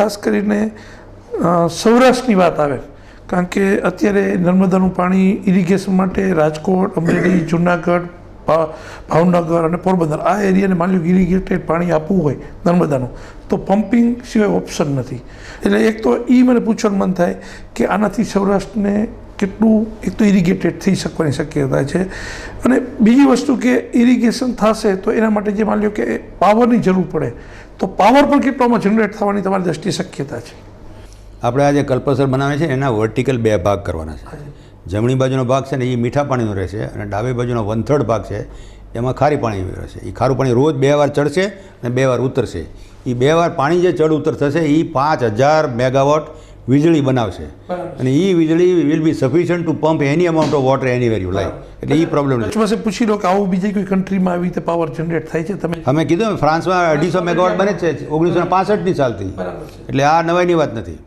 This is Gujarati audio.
ખાસ કરીને સૌરાષ્ટ્રની વાત આવે, કારણ કે અત્યારે નર્મદાનું પાણી ઇરિગેશન માટે રાજકોટ, અમરેલી, જુનાગઢ, ભાવનગર અને પોરબંદર આ એરિયાને માની લો ઇરિગેટેડ પાણી આપવું હોય નર્મદાનું, તો પમ્પિંગ સિવાય ઓપ્શન નથી. એટલે એક તો એ મને પૂછવાનું મન થાય કે આનાથી સૌરાષ્ટ્રને કેટલું એક તો ઇરિગેટેડ થઈ શકવાની શક્યતા છે, અને બીજી વસ્તુ કે ઇરિગેશન થશે તો એના માટે જે માની લો કે પાવરની જરૂર પડે, તો પાવર પણ કેટલોમાં જનરેટ થવાની તમારી દ્રષ્ટિએ શક્યતા છે? આપણે આ જે કલ્પસર બનાવે છે એના વર્ટિકલ 2 ભાગ કરવાના છે. જમણી બાજુનો ભાગ છે ને એ મીઠા પાણીનો રહેશે, અને ડાબી બાજુનો 1/3 ભાગ છે એમાં ખારી પાણી રહેશે. એ ખારું પાણી રોજ 2 વાર ચડશે અને 2 વાર ઉતરશે. એ 2 વાર પાણી જે ચડ ઉતર થશે એ 5000 મેગાવોટ વીજળી બનાવશે, અને એ વીજળી will be sufficient to pump any amount of water anywhere you like. એટલે એ પ્રોબ્લેમ છે. પાસે પૂછી લો કે આવું બીજી કોઈ કન્ટ્રીમાં આવી રીતે પાવર જનરેટ થાય છે? તમે અમે કીધું ફ્રાન્સમાં 250 મેગાવોટ બને છે 1965ની સાલથી, એટલે આ નવાઈની વાત નથી.